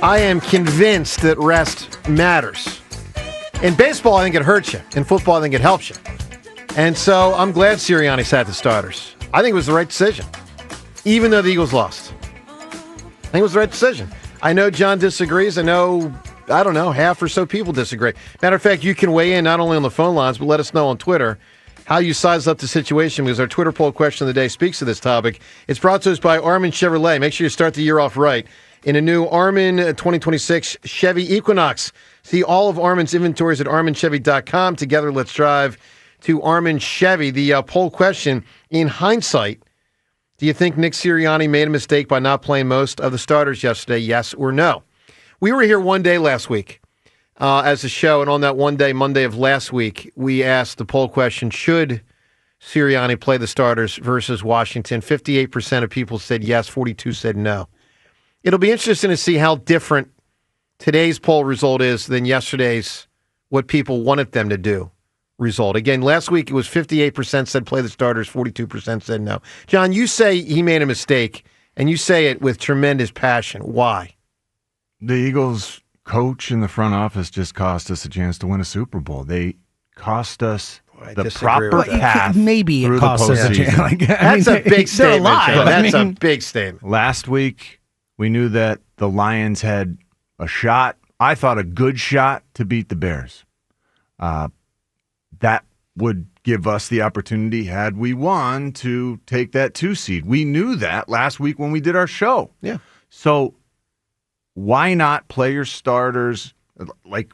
I am convinced that rest matters. In baseball, I think it hurts you. In football, I think it helps you. And so I'm glad Sirianni sat the starters. I think it was the right decision, even though the Eagles lost. I think it was the right decision. I know John disagrees. I don't know, half or so people disagree. Matter of fact, you can weigh in not only on the phone lines, but let us know on Twitter how you size up the situation, because our Twitter poll question of the day speaks to this topic. It's brought to us by Armin Chevrolet. Make sure you start the year off right in a new Armin 2026 Chevy Equinox. See all of Armin's inventories at arminchevy.com. Together, let's drive to Armin Chevy. The poll question, in hindsight, do you think Nick Sirianni made a mistake by not playing most of the starters yesterday, yes or no? We were here one day last week as a show, and on that one day, Monday of last week, we asked the poll question, should Sirianni play the starters versus Washington? 58% of people said yes, 42% said no. It'll be interesting to see how different today's poll result is than yesterday's, what people wanted them to do result. Again, last week it was 58% said play the starters, 42% said no. John, you say he made a mistake, and you say it with tremendous passion. Why? The Eagles coach in the front office just cost us a chance to win a Super Bowl. They cost us the proper path. Maybe it cost us a chance. That's a big statement. That's a big statement. Last week, we knew that the Lions had a shot. I thought a good shot to beat the Bears. That would give us the opportunity, had we won, to take that 2 seed. We knew that last week when we did our show. Yeah. So why not play your starters like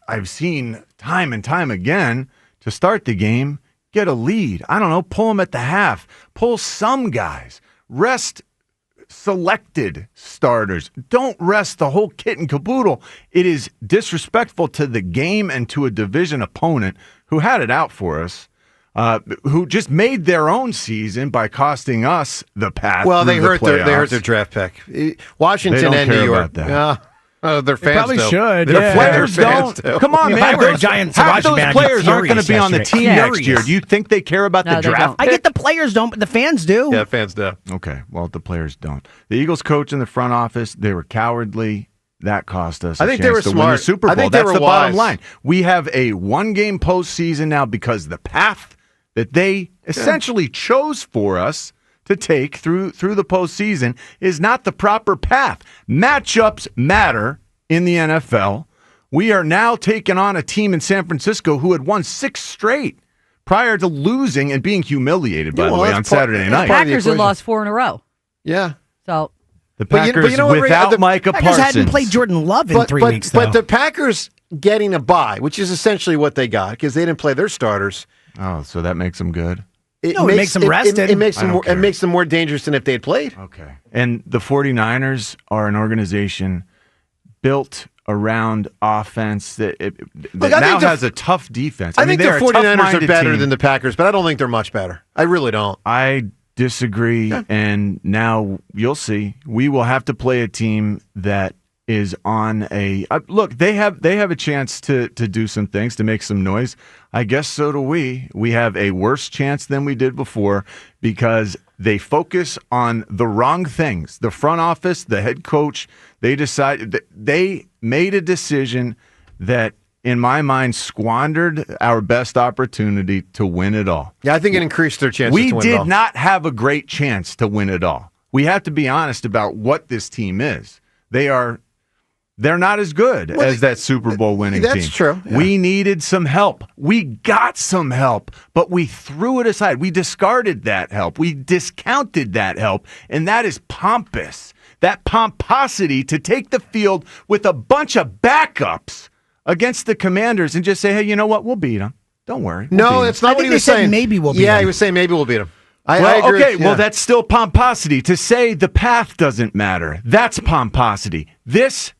I've seen time and time again to start the game, get a lead. I don't know, pull them at the half. Pull some guys. Rest selected starters. Don't rest the whole kit and caboodle. It is disrespectful to the game and to a division opponent who had it out for us, who just made their own season by costing us the path. Well, they hurt their draft pick. Washington and New York. Their fans probably should. Their players don't. Come on, man. If I were a Giants half watching those fan, players aren't going to be on the team next year. Do you think they care about the draft? I get the players don't, but the fans do. Yeah, fans do. Okay, well, the players don't. The Eagles coach in the front office, they were cowardly. That cost us. I think they were smart. Win the Super Bowl. I think that's the wise. bottom line. We have a one-game postseason now because the path that they essentially chose for us to take through the postseason is not the proper path. Matchups matter in the NFL. We are now taking on a team in San Francisco who had won 6 straight prior to losing and being humiliated, by the way, on Saturday night. The Packers had lost 4 in a row. Yeah. So the Packers without Micah Parsons. Packers hadn't played Jordan Love in 3 weeks, though. But the Packers getting a bye, which is essentially what they got, because they didn't play their starters. Oh, so that makes them good? It makes them rested. It makes them more dangerous than if they had played. Okay. And the 49ers are an organization built around offense that now has a tough defense. I think the 49ers are better than the Packers, but I don't think they're much better. I really don't. I disagree, and now you'll see. We will have to play a team that is on a look. They have a chance to do some things, to make some noise. I guess so do we. We have a worse chance than we did before because they focus on the wrong things. The front office, the head coach, they made a decision that, in my mind, squandered our best opportunity to win it all. Yeah, I think it increased their chances to win it all. We did not have a great chance to win it all. We have to be honest about what this team is. They're not as good as that Super Bowl winning team. That's true. Yeah. We needed some help. We got some help, but we threw it aside. We discarded that help. We discounted that help, and that is pompous. That pomposity to take the field with a bunch of backups against the Commanders and just say, hey, you know what? We'll beat them. Don't worry. No, it's not what he was saying. Maybe we'll beat them. Yeah, he was saying maybe we'll beat them. Well, that's still pomposity. To say the path doesn't matter, that's pomposity. This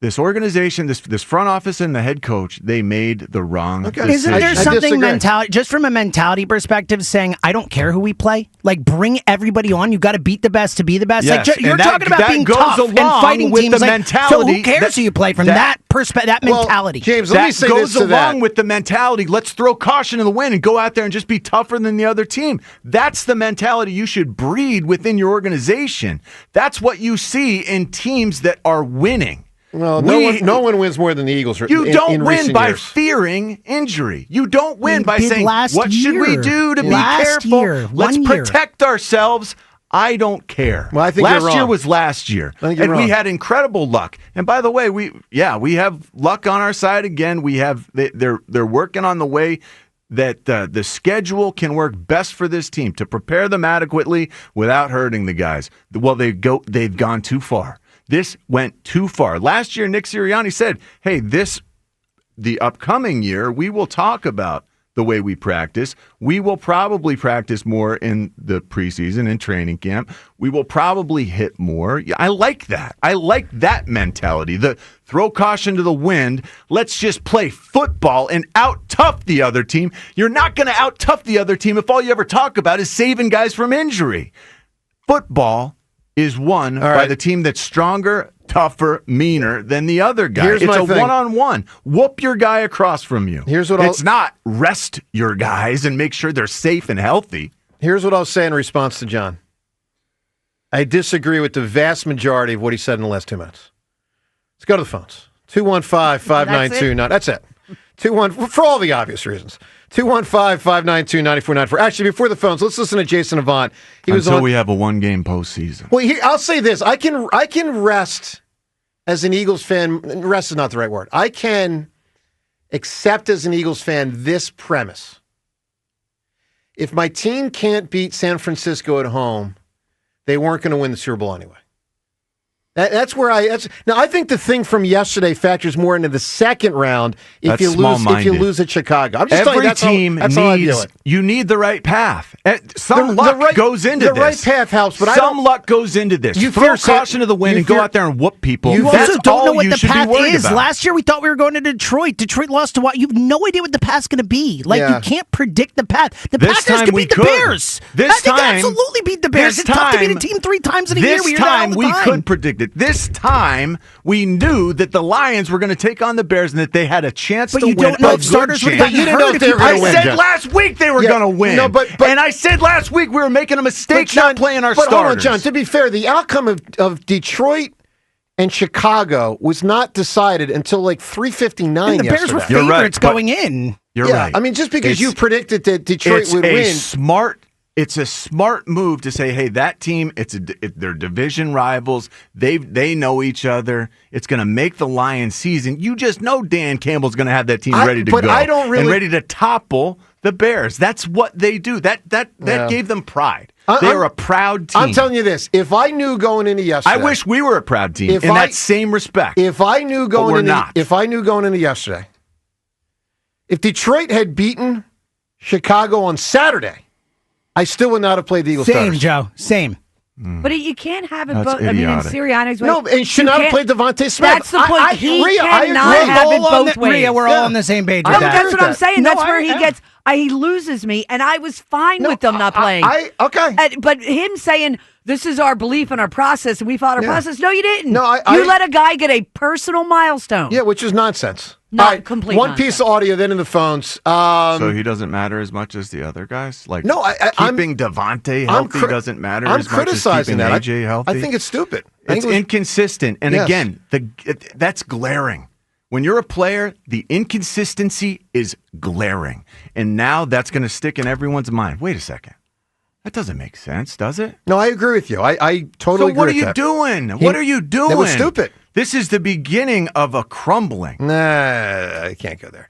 This organization, this front office and the head coach, they made the wrong decision. Isn't there something mentality, just from a mentality perspective, saying, I don't care who we play? Like, bring everybody on. You got to beat the best to be the best. Yes, like, you're talking about being tough and fighting teams. So who cares who you play from that perspective, that mentality? James, let me say this to that. Along with the mentality, let's throw caution to the wind and go out there and just be tougher than the other team. That's the mentality you should breed within your organization. That's what you see in teams that are winning. Well, no one wins more than the Eagles. You don't win by years. fearing injury. You don't win by saying, what should we do to be careful? Let's protect ourselves. I don't care. Well, I think last year was last year. And we had incredible luck. And by the way, we have luck on our side again. They're working on the way that the schedule can work best for this team to prepare them adequately without hurting the guys. Well, they've gone too far. This went too far. Last year, Nick Sirianni said, hey, the upcoming year, we will talk about the way we practice. We will probably practice more in the preseason and training camp. We will probably hit more. I like that. I like that mentality. The throw caution to the wind. Let's just play football and out-tough the other team. You're not going to out-tough the other team if all you ever talk about is saving guys from injury. Football is won by the team that's stronger, tougher, meaner than the other guy. It's a one-on-one. Whoop your guy across from you. It's not rest your guys and make sure they're safe and healthy. Here's what I'll say in response to John. I disagree with the vast majority of what he said in the last 2 minutes. Let's go to the phones. 215-592-9. That's it. For all the obvious reasons. 215-592-9494. Actually, before the phones, let's listen to Jason Avant. Until we have a one-game postseason. Well, I'll say this. I can rest as an Eagles fan. Rest is not the right word. I can accept as an Eagles fan this premise. If my team can't beat San Francisco at home, they weren't going to win the Super Bowl anyway. That's where now I think the thing from yesterday factors more into the second round if you lose at Chicago. I'm just Every team needs you need the right path. Some luck goes into this. The right path helps, but some luck goes into this. You throw caution to the wind and go out there and whoop people. You also don't know what the path is. Last year we thought we were going to Detroit. Detroit lost to what? You have no idea what the path's going to be. Like you can't predict the path. The path is to beat the Bears. This time, absolutely beat the Bears. It's tough to beat a team 3 times in a year. This time we could predict. This time, we knew that the Lions were going to take on the Bears and that they had a chance to win. But you don't know if starters would have you didn't know if they were going to win. I said last week they were going to win. No, and I said last week we were making a mistake not playing our starters. Hold on, John. To be fair, the outcome of Detroit and Chicago was not decided until like 3:59 yesterday. The Bears were favorites going in. You're right. I mean, just because you predicted that Detroit would win. It's a smart move to say, hey, that team, they're division rivals. They know each other. It's going to make the Lions season. You just know Dan Campbell's going to have that team ready to go. And ready to topple the Bears. That's what they do. That gave them pride. They're a proud team. I'm telling you this. If I knew going into yesterday. I wish we were a proud team in that same respect. If I knew going into yesterday, if Detroit had beaten Chicago on Saturday, I still would not have played the Eagles. Same, Joe. Same. But you can't have it both. Idiotic. I mean, in Sirianni's way. No, and should not have played Devontae Smith. That's the point. He cannot have it both ways. Rhea, we're all on the same page with that. That's what I'm saying. That's where he gets. He loses me, and I was fine with them not playing. Okay. But him saying, this is our belief and our process, and we followed our process. No, you didn't. No, you let a guy get a personal milestone. Yeah, which is nonsense. Not complete One nonsense. piece of audio, then in the phones. So he doesn't matter as much as the other guys? Like, no, keeping Devontae healthy doesn't matter as much as keeping AJ healthy? I think it's stupid. It's inconsistent. And again, that's glaring. When you're a player, the inconsistency is glaring. And now that's going to stick in everyone's mind. Wait a second. That doesn't make sense, does it? No, I agree with you. I totally agree with that. So what are you doing? What are you doing? That was stupid. This is the beginning of a crumbling. Nah, I can't go there.